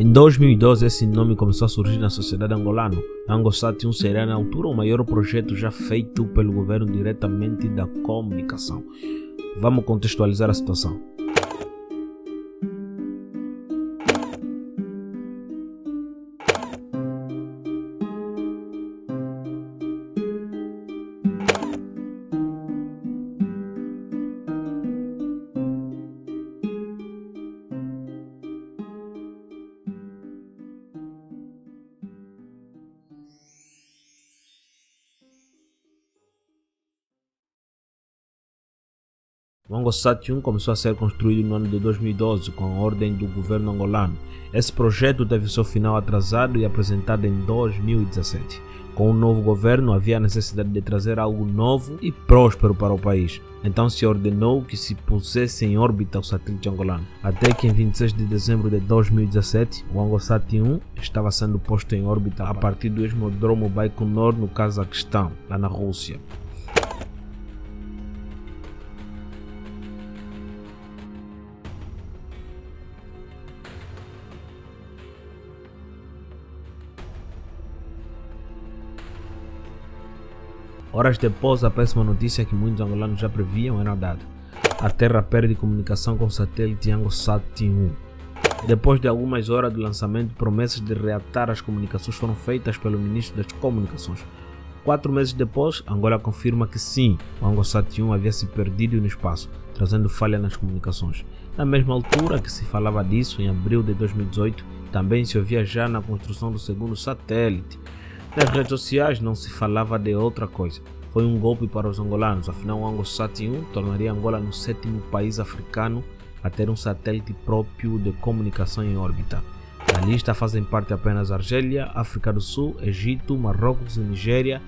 Em 2012, esse nome começou a surgir na sociedade angolana. A AngoSat 1 será na altura o maior projeto já feito pelo governo diretamente da comunicação. Vamos contextualizar a situação. O AngoSat 1 começou a ser construído no ano de 2012 com a ordem do governo angolano. Esse projeto teve seu final atrasado e apresentado em 2017. Com o novo governo havia a necessidade de trazer algo novo e próspero para o país. Então se ordenou que se pusesse em órbita o satélite angolano. Até que em 26 de dezembro de 2017, o AngoSat 1 estava sendo posto em órbita a partir do Cosmodromo Baikonur no Cazaquistão, lá na Rússia. Horas depois, a péssima notícia que muitos angolanos já previam era dada. A Terra perde comunicação com o satélite AngoSat 1. Depois de algumas horas do lançamento, promessas de reatar as comunicações foram feitas pelo ministro das Comunicações. 4 meses depois, Angola confirma que sim, o AngoSat 1 havia se perdido no espaço, trazendo falha nas comunicações. Na mesma altura que se falava disso, em abril de 2018, também se ouvia já na construção do segundo satélite. Nas redes sociais não se falava de outra coisa. Foi um golpe para os angolanos, afinal o AngoSat 1 tornaria Angola no 7º país africano a ter um satélite próprio de comunicação em órbita. Da lista fazem parte apenas Argélia, África do Sul, Egito, Marrocos e Nigéria,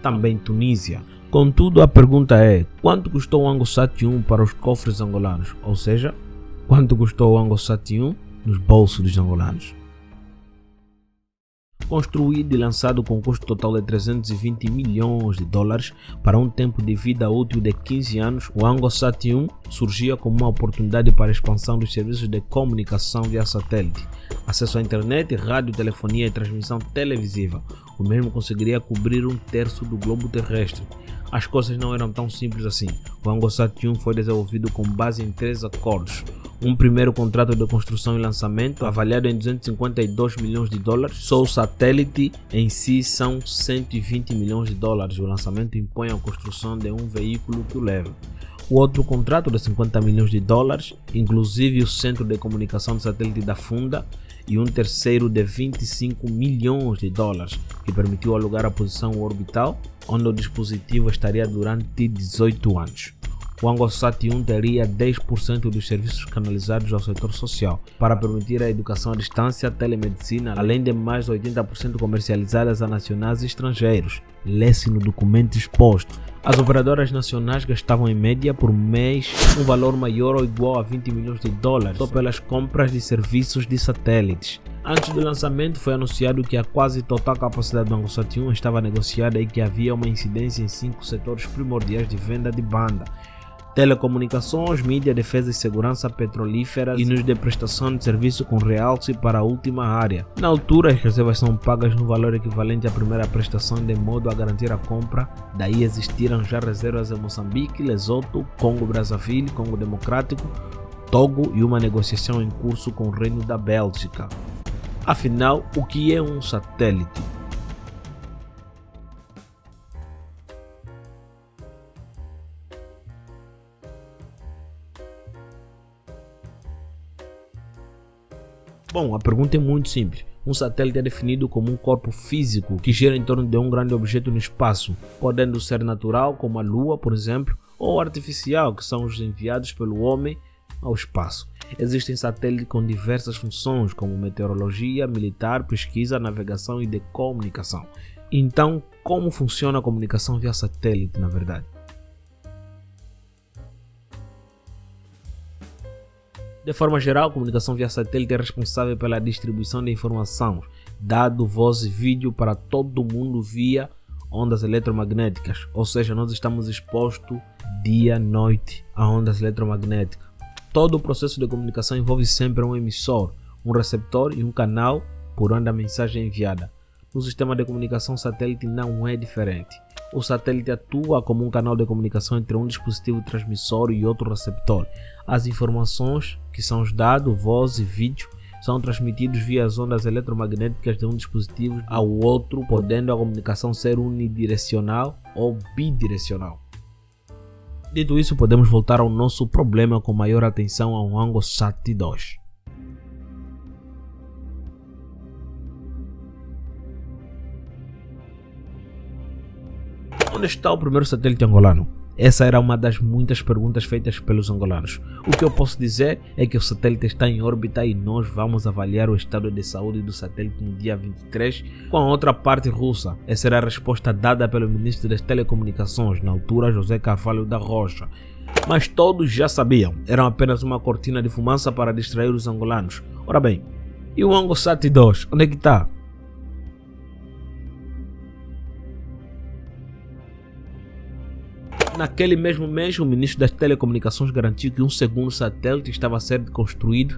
também Tunísia. Contudo, a pergunta é, quanto custou o AngoSat 1 para os cofres angolanos? Ou seja, quanto custou o AngoSat 1 nos bolsos dos angolanos? Construído e lançado com custo total de 320 milhões de dólares para um tempo de vida útil de 15 anos, o AngoSat 1 surgia como uma oportunidade para a expansão dos serviços de comunicação via satélite, acesso à internet, rádio, telefonia e transmissão televisiva. O mesmo conseguiria cobrir 1/3 do globo terrestre. As coisas não eram tão simples assim. O AngoSat 1 foi desenvolvido com base em 3 acordos. Um primeiro contrato de construção e lançamento, avaliado em 252 milhões de dólares. Só o satélite em si são 120 milhões de dólares. O lançamento impõe a construção de um veículo que o leva. O outro contrato de 50 milhões de dólares, inclusive o centro de comunicação do satélite da Funda, e um terceiro de 25 milhões de dólares, que permitiu alugar a posição orbital, onde o dispositivo estaria durante 18 anos. O AngoSat 1 teria 10% dos serviços canalizados ao setor social, para permitir a educação à distância, telemedicina, além de mais 80% comercializadas a nacionais e estrangeiros. Lê-se no documento exposto. As operadoras nacionais gastavam em média por mês um valor maior ou igual a 20 milhões de dólares só pelas compras de serviços de satélites. Antes do lançamento foi anunciado que a quase total capacidade do AngoSat 1 estava negociada e que havia uma incidência em 5 setores primordiais de venda de banda: telecomunicações, mídia, defesa e segurança, petrolíferas e nos de prestação de serviço, com realce para a última área. Na altura, as reservas são pagas no valor equivalente à primeira prestação, de modo a garantir a compra. Daí existiram já reservas em Moçambique, Lesoto, Congo Brazzaville, Congo Democrático, Togo e uma negociação em curso com o Reino da Bélgica. Afinal, o que é um satélite? Bom, a pergunta é muito simples. Um satélite é definido como um corpo físico que gira em torno de um grande objeto no espaço, podendo ser natural, como a Lua, por exemplo, ou artificial, que são os enviados pelo homem ao espaço. Existem satélites com diversas funções, como meteorologia, militar, pesquisa, navegação e de comunicação. Então, como funciona a comunicação via satélite, na verdade? De forma geral, a comunicação via satélite é responsável pela distribuição de informação, dado, voz e vídeo para todo mundo via ondas eletromagnéticas, ou seja, nós estamos expostos dia e noite a ondas eletromagnéticas. Todo o processo de comunicação envolve sempre um emissor, um receptor e um canal por onde a mensagem é enviada. No sistema de comunicação satélite não é diferente. O satélite atua como um canal de comunicação entre um dispositivo transmissor e outro receptor. As informações, que são os dados, voz e vídeo, são transmitidos via as ondas eletromagnéticas de um dispositivo ao outro, podendo a comunicação ser unidirecional ou bidirecional. Dito isso, podemos voltar ao nosso problema com maior atenção ao ANGOSAT 2. Onde está o primeiro satélite angolano? Essa era uma das muitas perguntas feitas pelos angolanos. O que eu posso dizer é que o satélite está em órbita e nós vamos avaliar o estado de saúde do satélite no dia 23 com a outra parte russa. Essa era a resposta dada pelo ministro das Telecomunicações, na altura José Carvalho da Rocha. Mas todos já sabiam, era apenas uma cortina de fumaça para distrair os angolanos. Ora bem, e o ANGOSAT 2, onde é que está? Naquele mesmo mês, o ministro das Telecomunicações garantiu que um segundo satélite estava a ser construído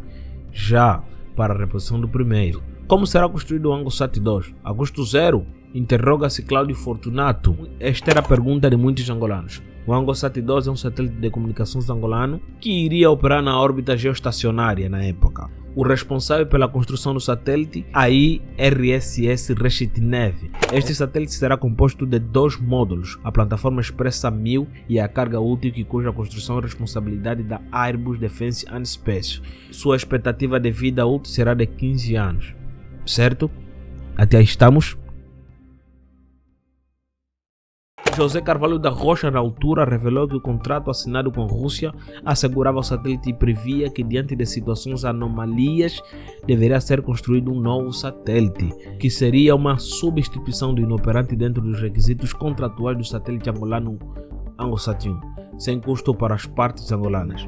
já para a reposição do primeiro. Como será construído o ANGOSAT 2? A custo zero? Interroga-se Cláudio Fortunato. Esta era a pergunta de muitos angolanos. O ANGOSAT 2 é um satélite de comunicações angolano que iria operar na órbita geoestacionária na época. O responsável pela construção do satélite, a IRSS Reshetnev. Este satélite será composto de 2 módulos, a plataforma Expressa 1000 e a carga útil, cuja construção é responsabilidade da Airbus Defence and Space. Sua expectativa de vida útil será de 15 anos. Certo? Até aí estamos? José Carvalho da Rocha, na altura, revelou que o contrato assinado com a Rússia assegurava o satélite e previa que, diante de situações anomalias, deveria ser construído um novo satélite, que seria uma substituição do inoperante dentro dos requisitos contratuais do satélite angolano ANGOSAT 1, sem custo para as partes angolanas.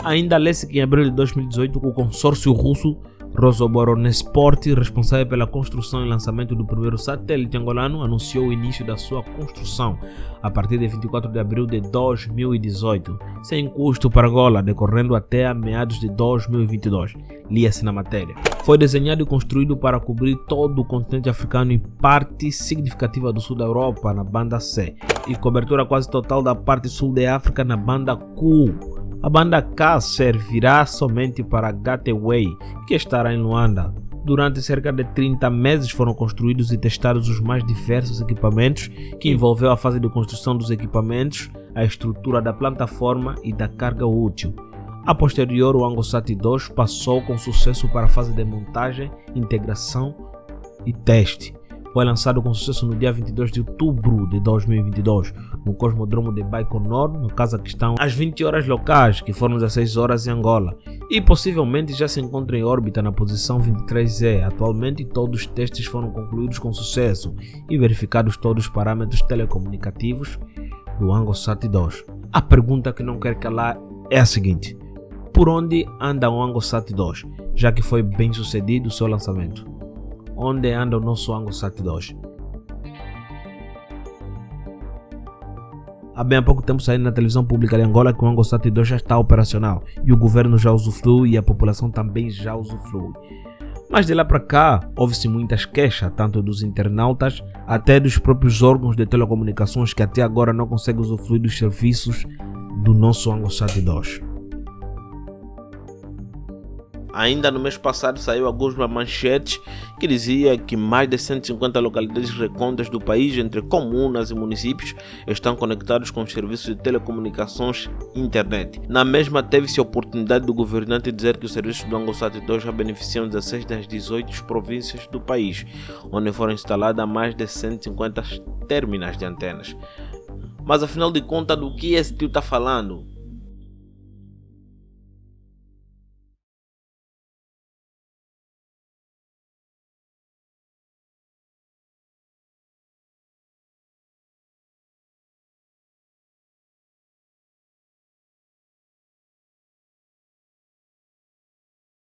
Ainda lê-se que em abril de 2018, o consórcio russo Rosoboronexport, responsável pela construção e lançamento do primeiro satélite angolano, anunciou o início da sua construção a partir de 24 de abril de 2018, sem custo para Angola, decorrendo até a meados de 2022. Lia-se na matéria. Foi desenhado e construído para cobrir todo o continente africano e parte significativa do sul da Europa na banda C, e cobertura quase total da parte sul da África na banda Q. A banda K servirá somente para Gateway, que estará em Luanda. Durante cerca de 30 meses foram construídos e testados os mais diversos equipamentos, que envolveu a fase de construção dos equipamentos, a estrutura da plataforma e da carga útil. A posterior, o ANGOSAT 2 passou com sucesso para a fase de montagem, integração e teste. Foi lançado com sucesso no dia 22 de outubro de 2022, no Cosmodromo de Baikonur, no Cazaquistão, às 20 horas locais, que foram 16 horas em Angola, e possivelmente já se encontra em órbita na posição 23E. Atualmente, todos os testes foram concluídos com sucesso e verificados todos os parâmetros telecomunicativos do ANGOSAT 2. A pergunta que não quer calar é a seguinte: por onde anda o ANGOSAT 2, já que foi bem sucedido o seu lançamento? Onde anda o nosso ANGOSAT 2? Há bem pouco tempo saiu na televisão pública de Angola que o ANGOSAT 2 já está operacional e o governo já usufrui e a população também já usufrui. Mas de lá para cá, houve-se muitas queixas, tanto dos internautas até dos próprios órgãos de telecomunicações que até agora não conseguem usufruir dos serviços do nosso ANGOSAT 2. Ainda no mês passado saiu algumas manchetes que dizia que mais de 150 localidades recônditas do país, entre comunas e municípios, estão conectados com os serviços de telecomunicações e internet. Na mesma, teve-se a oportunidade do governante dizer que os serviços do ANGOSAT 2 já beneficiam 16 das 18 províncias do país, onde foram instaladas mais de 150 terminais de antenas. Mas afinal de contas, do que esse tio está falando?